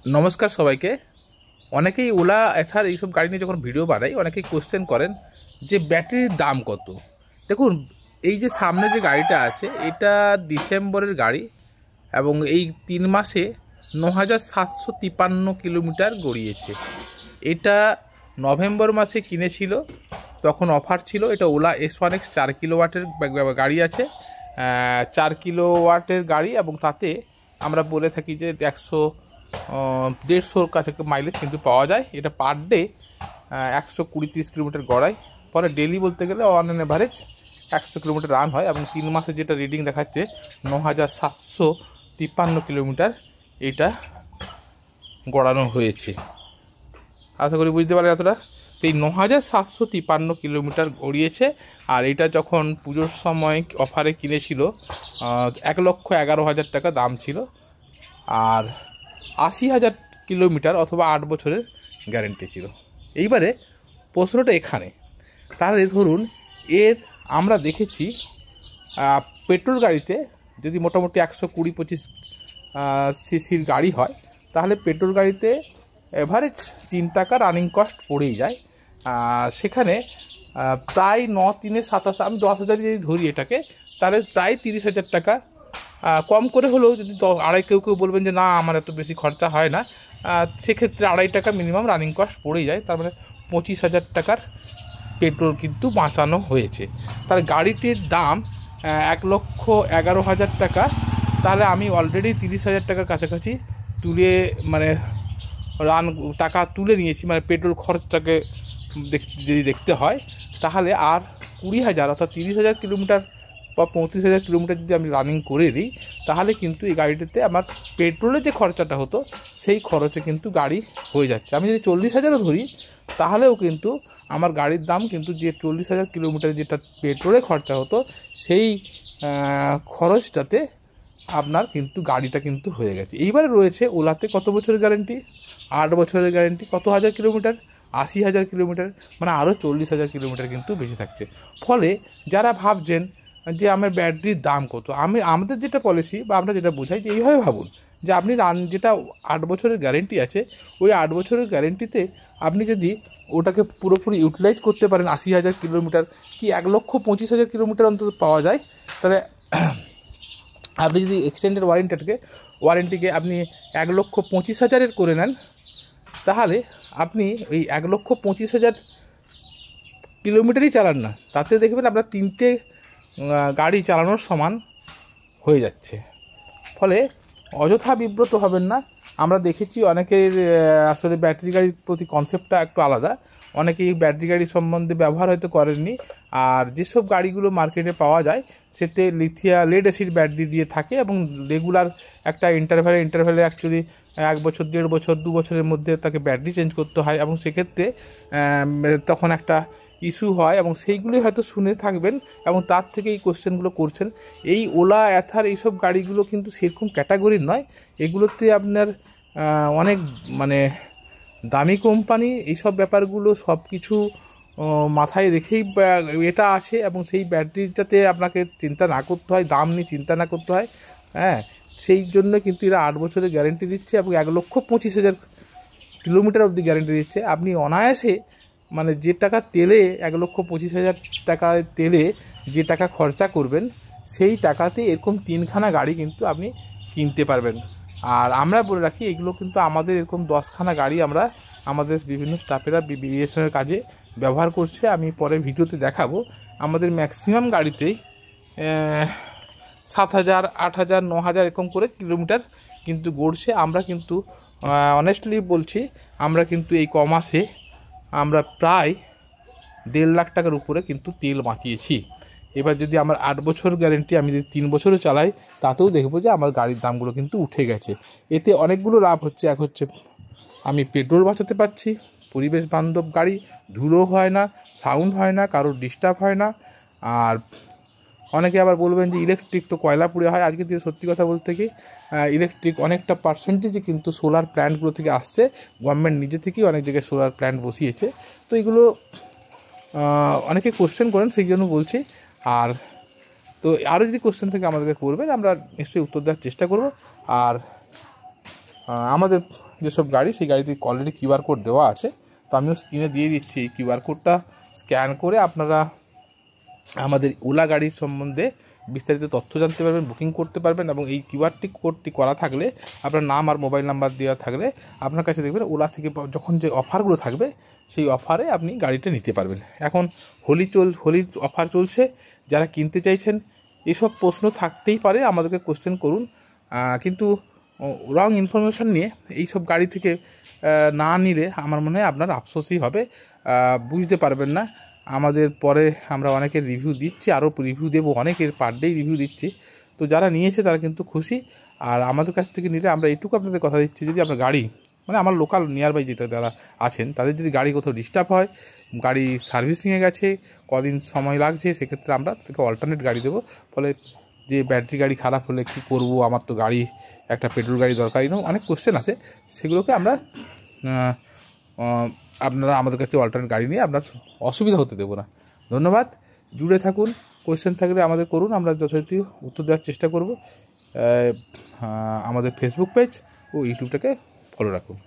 নমস্কার সবাইকে। অনেকেই ওলা এথার এইসব গাড়ি নিয়ে যখন ভিডিও বানাই অনেকেই কোশ্চেন করেন যে ব্যাটারির দাম কত। দেখুন, এই যে সামনে যে গাড়িটা আছে এটা ডিসেম্বরের গাড়ি এবং এই 3 মাসে ৯,৭৫৩ কিলোমিটার গড়িয়েছে। এটা নভেম্বর মাসে কিনেছিল, তখন অফার ছিল। এটা ওলা S1X 4 কিলোওয়াটের গাড়ি আছে, 4 কিলোওয়াটের গাড়ি, এবং তাতে আমরা বলে থাকি যে 150-150 কাছে মাইলেজ কিন্তু পাওয়া যায়। এটা পার ডে 120-130 কিলোমিটার গড়ায়, ফলে ডেলি বলতে গেলে on an average 100 kilometre run হয়। এবং 3 মাসে যেটা রিডিং দেখাচ্ছে 9,753 কিলোমিটার এটা গড়ানো হয়েছে। আশা করি বুঝতে পারলেন এতটা। তো এই 9,753 কিলোমিটার গড়িয়েছে। আর এটা যখন পুজোর সময় অফারে কিনেছিল 1,11,000 টাকা দাম ছিল, আর 80,000 কিলোমিটার অথবা 8 বছরের গ্যারেন্টি ছিল। এইবারে প্রশ্নটা এখানে, তাহলে ধরুন এর আমরা দেখেছি পেট্রোল গাড়িতে যদি মোটামুটি 120-25 সিসির গাড়ি হয়, তাহলে পেট্রোল গাড়িতে অ্যাভারেজ 3 টাকা রানিং কস্ট পড়েই যায়। সেখানে প্রায় 9-3-27, আমি 10,000 যদি ধরি এটাকে, তাহলে প্রায় 30,000 টাকা কম করে হলেও যদি আড়াই, কেউ কেউ বলবেন যে না আমার এত বেশি খরচা হয় না, সেক্ষেত্রে 2.5 টাকা মিনিমাম রানিং কস্ট পড়েই যায়। তার মানে 25,000 টাকার পেট্রোল কিন্তু বাঁচানো হয়েছে। তার গাড়িটির দাম 1,11,000 টাকা। তাহলে আমি অলরেডি 30,000 টাকার কাছাকাছি তুলে, মানে টাকা তুলে নিয়েছি, মানে পেট্রোল খরচটাকে যদি দেখতে হয়, তাহলে আর 20,000 অর্থাৎ 30,000 কিলোমিটার বা 35,000 কিলোমিটার যদি আমি রানিং করে দিই, তাহলে কিন্তু এই গাড়িটিতে আমার পেট্রোলের যে খরচাটা হতো সেই খরচে কিন্তু গাড়ি হয়ে যাচ্ছে। আমি যদি 40,000ও ধরি, তাহলেও কিন্তু আমার গাড়ির দাম কিন্তু যে 40,000 কিলোমিটার যেটা পেট্রোলে খরচা হতো সেই খরচটাতে আপনার কিন্তু গাড়িটা কিন্তু হয়ে গেছে। এইবারে রয়েছে ওলাতে কত বছরের গ্যারেন্টি? 8 বছরের গ্যারেন্টি। কত হাজার কিলোমিটার? 80,000 কিলোমিটার, মানে আরও 40,000 কিলোমিটার কিন্তু বেশি থাকছে। ফলে যারা ভাবছেন যে আমার ব্যাটারির দাম কত, আমাদের যেটা পলিসি বা আমরা যেটা বোঝাই যে এইভাবে ভাবুন যে আপনি যেটা 8 বছরের গ্যারেন্টি আছে, ওই 8 বছরের গ্যারেন্টিতে আপনি যদি ওটাকে পুরোপুরি ইউটিলাইজ করতে পারেন, 80,000 কিলোমিটার কি 1,25,000 কিলোমিটার অন্তত পাওয়া যায়, তাহলে আপনি যদি এক্সটেন্ডেড ওয়ারেন্টিকে আপনি 1,25,000 করে নেন, তাহলে আপনি ওই 1,25,000 কিলোমিটারই চালান না, তাতে দেখবেন আপনার 3টে গাড়ি চালানোর সমান হয়ে যাচ্ছে। ফলে অযথা বিব্রত হবেন না। আমরা দেখেছি অনেকের আসলে ব্যাটারি গাড়ির প্রতি কনসেপ্টটা একটু আলাদা। অনেকেই ব্যাটারি গাড়ি সম্বন্ধে ব্যবহার হয়তো করেননি। আর যেসব গাড়িগুলো মার্কেটে পাওয়া যায় সেতে লেড অ্যাসিড ব্যাটারি দিয়ে থাকে, এবং রেগুলার একটা ইন্টারভ্যালে অ্যাকচুয়ালি 1 বছর, 1.5 বছর, 2 বছরের মধ্যে তাকে ব্যাটারি চেঞ্জ করতে হয়, এবং সেক্ষেত্রে তখন একটা ইস্যু হয়, এবং সেইগুলোই হয়তো শুনে থাকবেন এবং তার থেকে এই কোশ্চেনগুলো করছেন। এই ওলা অ্যাথার এইসব গাড়িগুলো কিন্তু সেরকম ক্যাটাগরির নয়। এগুলোতে আপনার অনেক মানে দামি কোম্পানি, এইসব ব্যাপারগুলো সব কিছু মাথায় রেখেই এটা আছে, এবং সেই ব্যাটারিটাতে আপনাকে চিন্তা না করতে হয়, দাম নিয়ে চিন্তা না করতে হয়। হ্যাঁ, সেই জন্য কিন্তু এরা 8 বছরের গ্যারেন্টি দিচ্ছে এবং 1,25,000 কিলোমিটার অবধি গ্যারেন্টি দিচ্ছে। আপনি অনায়াসে, মানে যে টাকা তেলে 1,25,000 টাকা তেলে যে টাকা খরচা করবেন, সেই টাকাতে এরকম 3খানা গাড়ি কিন্তু আপনি কিনতে পারবেন। আর আমরা বলে রাখি, এগুলো কিন্তু আমাদের এরকম 10খানা গাড়ি আমরা আমাদের বিভিন্ন স্টাফেরা বিএসএনের কাজে ব্যবহার করছে। আমি পরে ভিডিওতে দেখাবো। আমাদের ম্যাক্সিমাম গাড়িতেই 7,000, 8,000, 9,000 এরকম করে কিলোমিটার কিন্তু গড়ছে। আমরা কিন্তু অনেস্টলি বলছি, আমরা কিন্তু এই কমাসে আমরা প্রায় 1.5 লাখ টাকার উপরে কিন্তু তেল বাঁচিয়েছি। এবার যদি আমার 8 বছর গ্যারেন্টি, আমি যদি 3 বছরও চালাই, তাতেও দেখবো যে আমার গাড়ির দামগুলো কিন্তু উঠে গেছে। এতে অনেকগুলো লাভ হচ্ছে। এক হচ্ছে আমি পেট্রোল বাঁচাতে পারছি, পরিবেশ বান্ধব গাড়ি, ধুলো হয় না, সাউন্ড হয় না, কারোর ডিস্টার্ব হয় না। আর অনেকে আবার বলবেন যে ইলেকট্রিক তো কয়লা পুড়ে হয়। আজকে দিয়ে সত্যি কথা বলতে কি, ইলেকট্রিক অনেকটা পার্সেন্টেজই কিন্তু সোলার প্ল্যান্টগুলো থেকে আসছে। গভর্নমেন্ট নিজে থেকেই অনেক জায়গায় সোলার প্ল্যান্ট বসিয়েছে। তো এগুলো অনেকে কোশ্চেন করেন, সেই জন্য বলছি। আর তো আরও যদি কোশ্চেন থেকে আমাদেরকে করবেন, আমরা নিশ্চয়ই উত্তর দেওয়ার চেষ্টা করব। আর আমাদের যেসব গাড়ি, সেই গাড়িতে অলরেডি কিউআর কোড দেওয়া আছে। তো আমিও স্ক্রিনে দিয়ে দিচ্ছি, এই কিউআর কোডটা স্ক্যান করে আপনারা আমাদের ওলা গাড়ির সম্বন্ধে বিস্তারিত তথ্য জানতে পারবেন, বুকিং করতে পারবেন। এবং এই কিউআরটি কোডটি করা থাকলে, আপনার নাম আর মোবাইল নাম্বার দেওয়া থাকলে, আপনার কাছে দেখবেন ওলা থেকে যখন যে অফারগুলো থাকবে সেই অফারে আপনি গাড়িটা নিতে পারবেন। এখন হোলির অফার চলছে, যারা কিনতে চাইছেন এসব প্রশ্ন থাকতেই পারে, আমাদেরকে কোশ্চেন করুন, কিন্তু রং ইনফরমেশান নিয়ে এইসব গাড়ি থেকে না নিলে আমার মনে হয় আপনার আফসোসই হবে, বুঝতে পারবেন না। আমাদের পরে আমরা অনেকের রিভিউ দিচ্ছি, আরও রিভিউ দেবো, অনেকের পার ডে রিভিউ দিচ্ছি। তো যারা নিয়েছে তারা কিন্তু খুশি। আর আমাদের কাছ থেকে নিলে আমরা এইটুকু আপনাদের কথা দিচ্ছি, যদি আপনার গাড়ি মানে আমার লোকাল নিয়ার বাই যেটা যারা আছেন, তাদের যদি গাড়ি কোথাও ডিস্টার্ব হয়, গাড়ি সার্ভিসিংয়ে গেছে, কদিন সময় লাগছে, সেক্ষেত্রে আমরা তাকে অল্টারনেট গাড়ি দেবো। ফলে যে ব্যাটারি গাড়ি খারাপ হলে কী করবো, আমার তো গাড়ি একটা পেট্রোল গাড়ি দরকারই নয়, অনেক কোশ্চেন আছে, সেগুলোকে আমরা আপনারা আমাদের কাছে অল্টারনেট গাড়ি নিয়ে আপনার অসুবিধা হতে দেবো না। ধন্যবাদ, জুড়ে থাকুন, কোয়েশ্চেন থাকলে আমাদের করুন, আমরা যথাযথ উত্তর দেওয়ার চেষ্টা করব। আমাদের ফেসবুক পেজ ও ইউটিউবটাকে ফলো রাখুন।